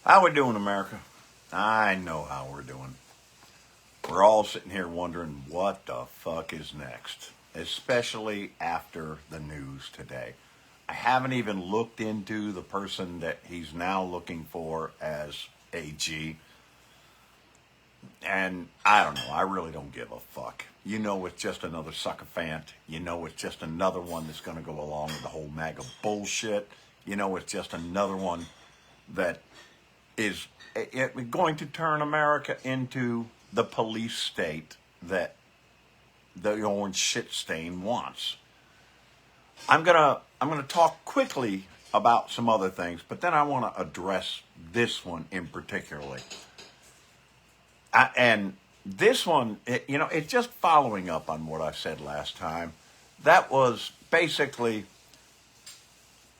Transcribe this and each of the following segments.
How we doing, America? I know how we're doing. We're all sitting here wondering what the fuck is next, especially after the news today. I haven't even looked into the person that he's now looking for as AG. And I don't know. I really don't give a fuck. You know it's just another sycophant. You know it's just another one that's going to go along with the whole MAGA bullshit. You know it's just another one that is going to turn America into the police state that the orange shit stain wants. I'm gonna talk quickly about some other things, but then I want to address this one in particularly. And this one, it's just following up on what I said last time. That was basically,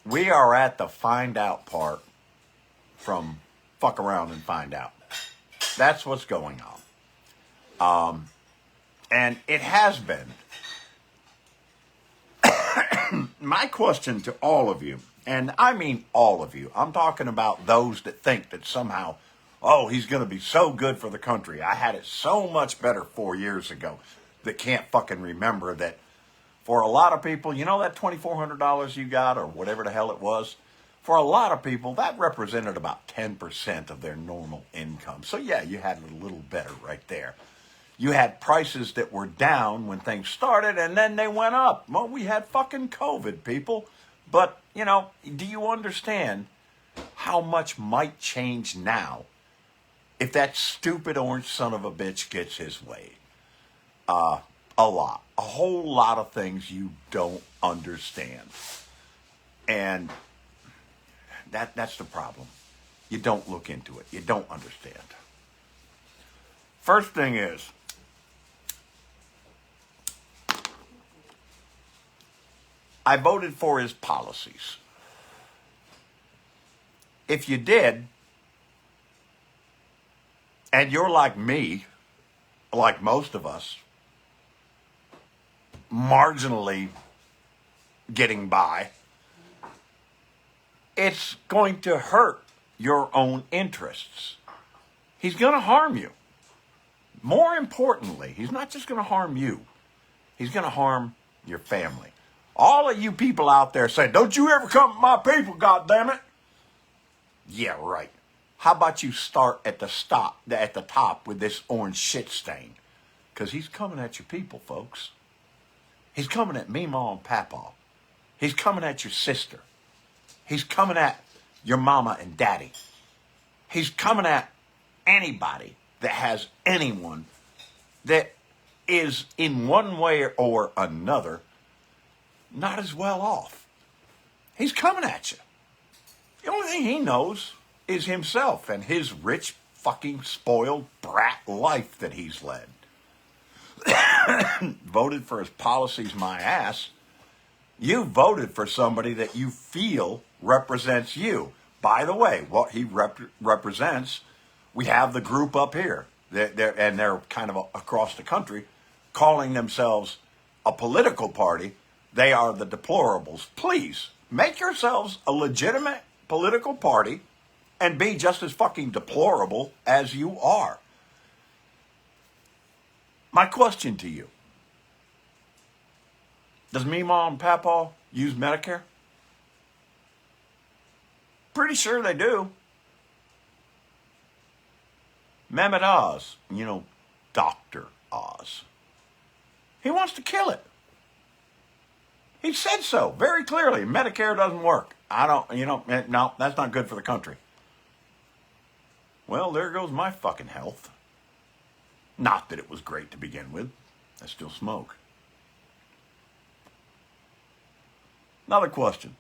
we are at the find out part from fuck around and find out. That's what's going on. And it has been. My question to all of you, and I mean all of you, I'm talking about those that think that somehow, oh, he's going to be so good for the country. I had it so much better 4 years ago, that can't fucking remember that for a lot of people, you know that $2,400 you got or whatever the hell it was? For a lot of people, that represented about 10% of their normal income. So yeah, you had it a little better right there. You had prices that were down when things started and then they went up. Well, we had fucking COVID, people. But, do you understand how much might change now if that stupid orange son of a bitch gets his way? A lot. A whole lot of things you don't understand. And that's the problem. You don't look into it. You don't understand. First thing is, I voted for his policies. If you did, and you're like me, like most of us, marginally getting by, it's going to hurt your own interests. He's going to harm you. More importantly, he's not just going to harm you. He's going to harm your family. All of you people out there say, don't you ever come to my people, goddammit. Yeah, right. How about you start at the top with this orange shit stain? Because he's coming at your people, folks. He's coming at Meemaw and Papaw. He's coming at your sister. He's coming at your mama and daddy. He's coming at anybody that has anyone that is in one way or another not as well off. He's coming at you. The only thing he knows is himself and his rich, fucking, spoiled brat life that he's led. Voted for his policies, my ass. You voted for somebody that you feel represents you. By the way, what he represents, we have the group up here, they're kind of across the country, calling themselves a political party. They are the deplorables. Please, make yourselves a legitimate political party and be just as fucking deplorable as you are. My question to you, does Meemaw and Papaw use Medicare? Pretty sure they do. Mehmet Oz, Dr. Oz, he wants to kill it. He said so very clearly. Medicare doesn't work. No, that's not good for the country. Well, there goes my fucking health. Not that it was great to begin with. I still smoke. Another question.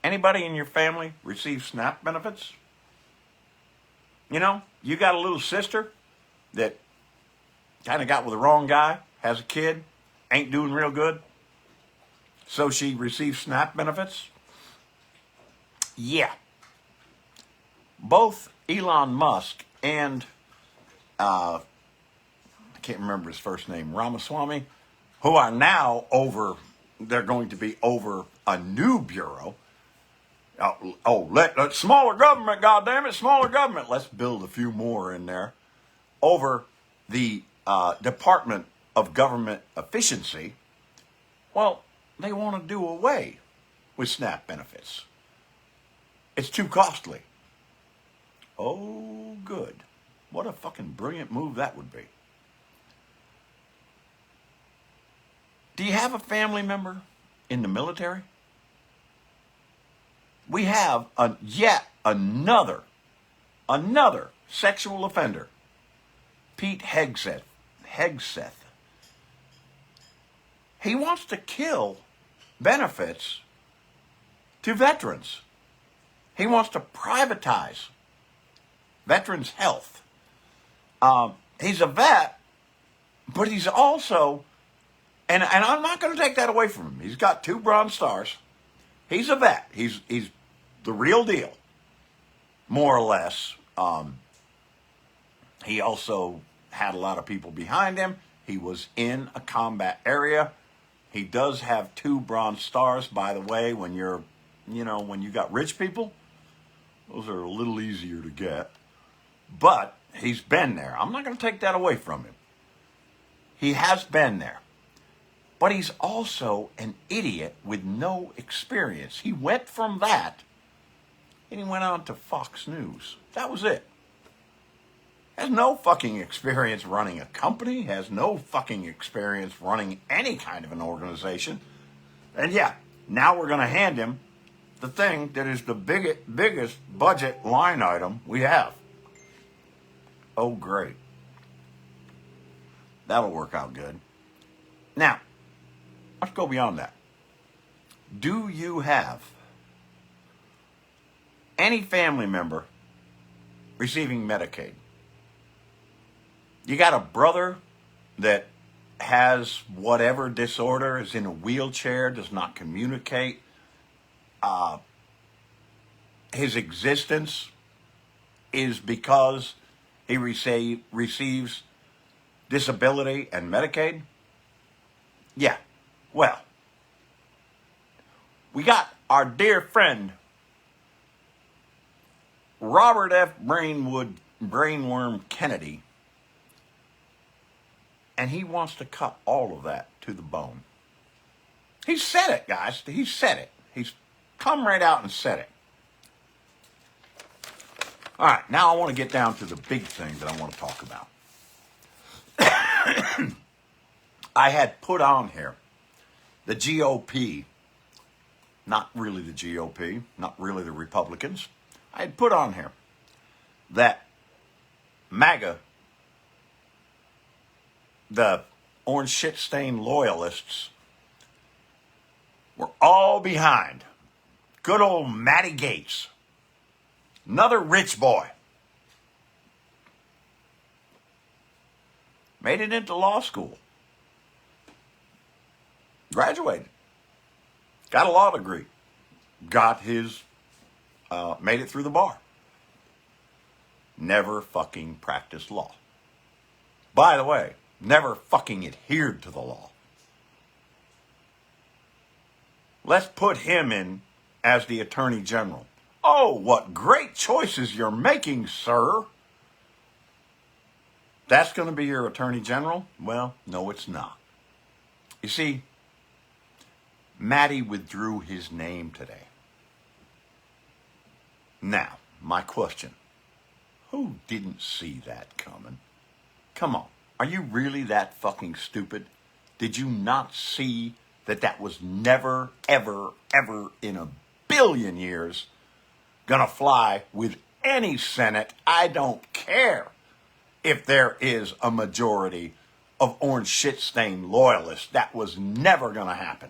Anybody in your family receive SNAP benefits? You got a little sister that kind of got with the wrong guy, has a kid, ain't doing real good. So she receives SNAP benefits? Yeah. Both Elon Musk and, I can't remember his first name, Ramaswamy, who are now they're going to be over a new bureau. Let smaller government, goddammit, smaller government. Let's build a few more in there over the Department of Government Efficiency. Well, they want to do away with SNAP benefits. It's too costly. Oh, good. What a fucking brilliant move that would be. Do you have a family member in the military? We have yet another sexual offender, Pete Hegseth. He wants to kill benefits to veterans. He wants to privatize veterans' health. He's a vet, but he's also, and I'm not going to take that away from him. He's got 2 Bronze Stars. He's a vet. He's the real deal, more or less. He also had a lot of people behind him. He was in a combat area. He does have 2 Bronze Stars, by the way. When when you got rich people, those are a little easier to get. But he's been there. I'm not going to take that away from him. He has been there. But he's also an idiot with no experience. He went from that and he went on to Fox News. That was it. Has no fucking experience running a company, has no fucking experience running any kind of an organization. And yeah, now we're going to hand him the thing that is the biggest budget line item we have. Oh, great. That'll work out good. Now, let's go beyond that. Do you have any family member receiving Medicaid? You got a brother that has whatever disorder, is in a wheelchair, does not communicate. His existence is because he receives disability and Medicaid? Yeah, well, we got our dear friend, Robert F. Brainworm Kennedy, and he wants to cut all of that to the bone. He said it, guys. He said it. He's come right out and said it. All right, now I want to get down to the big thing that I want to talk about. I had put on here the GOP, not really the GOP, not really the Republicans. I had put on here that MAGA, the orange shit-stained loyalists, were all behind good old Matty Gates, another rich boy. Made it into law school. Graduated. Got a law degree. Got his, made it through the bar. Never fucking practiced law. By the way, never fucking adhered to the law. Let's put him in as the Attorney General. Oh, what great choices you're making, sir. That's going to be your Attorney General? Well, no, it's not. You see, Matty withdrew his name today. Now, my question. Who didn't see that coming? Come on. Are you really that fucking stupid? Did you not see that that was never, ever, ever in a billion years gonna fly with any Senate? I don't care if there is a majority of orange shit-stained loyalists. That was never gonna happen.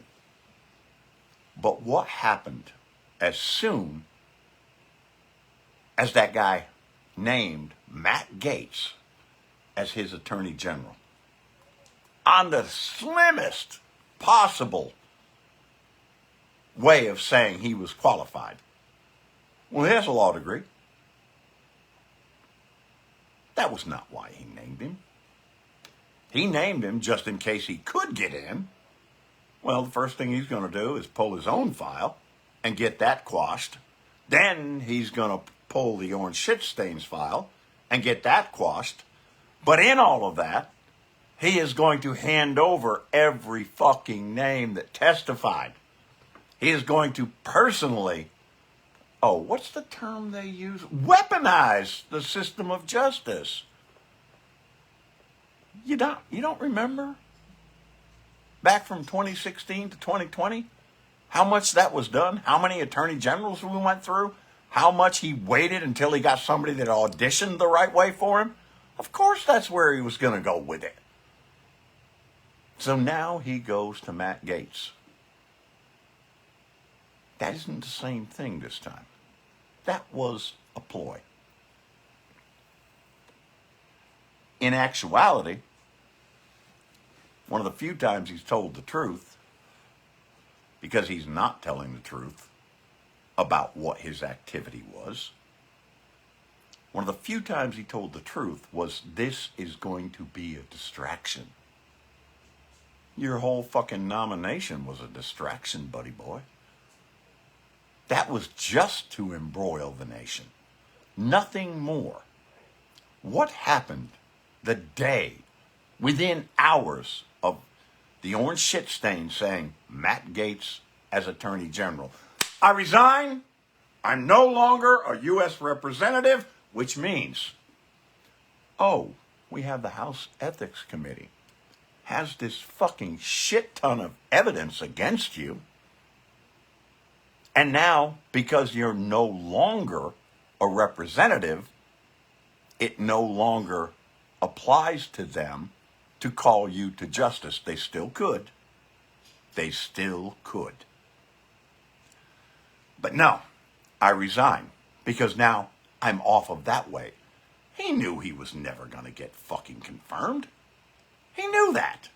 But what happened as soon as that guy named Matt Gaetz as his Attorney General? On the slimmest possible way of saying he was qualified. Well, he has a law degree. That was not why he named him. He named him just in case he could get in. Well, the first thing he's going to do is pull his own file and get that quashed Then he's going to pull the orange shit stains file and get that quashed. But in all of that, he is going to hand over every fucking name that testified. He is going to personally, what's the term they use? Weaponize the system of justice. You don't remember? Back from 2016 to 2020? How much that was done? How many attorney generals we went through? How much he waited until he got somebody that auditioned the right way for him? Of course that's where he was going to go with it. So now he goes to Matt Gaetz. That isn't the same thing this time. That was a ploy. In actuality, one of the few times he's told the truth, because he's not telling the truth about what his activity was. One of the few times he told the truth was, this is going to be a distraction. Your whole fucking nomination was a distraction, buddy boy. That was just to embroil the nation. Nothing more. What happened the day, within hours of the orange shit stain saying, Matt Gaetz as Attorney General, I resign. I'm no longer a U.S. representative, which means, we have the House Ethics Committee. Has this fucking shit ton of evidence against you. And now, because you're no longer a representative, it no longer applies to them to call you to justice. They still could. They still could. But no, I resign because now I'm off of that way. He knew he was never going to get fucking confirmed. He knew that.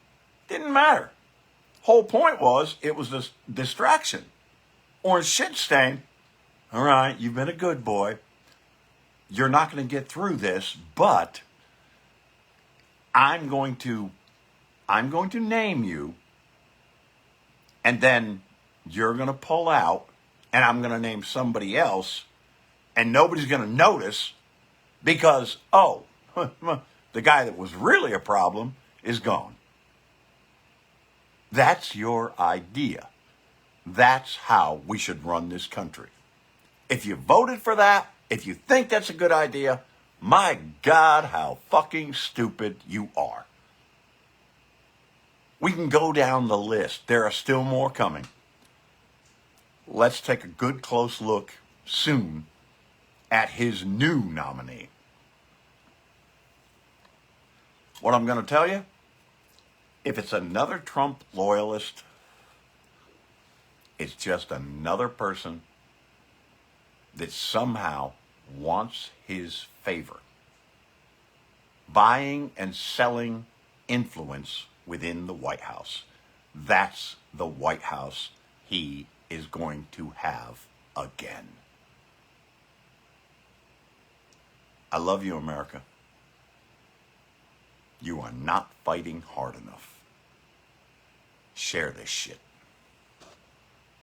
Didn't matter. Whole point was, it was this distraction. Orange shit stain. All right, you've been a good boy. You're not going to get through this, but I'm going to name you, and then you're going to pull out, and I'm going to name somebody else, and nobody's going to notice because, the guy that was really a problem is gone. That's your idea. That's how we should run this country. If you voted for that, if you think that's a good idea, my God, how fucking stupid you are. We can go down the list. There are still more coming. Let's take a good close look soon at his new nominee. What I'm going to tell you, if it's another Trump loyalist, it's just another person that somehow wants his favor. Buying and selling influence within the White House. That's the White House he is going to have again. I love you, America. You are not fighting hard enough. Share this shit.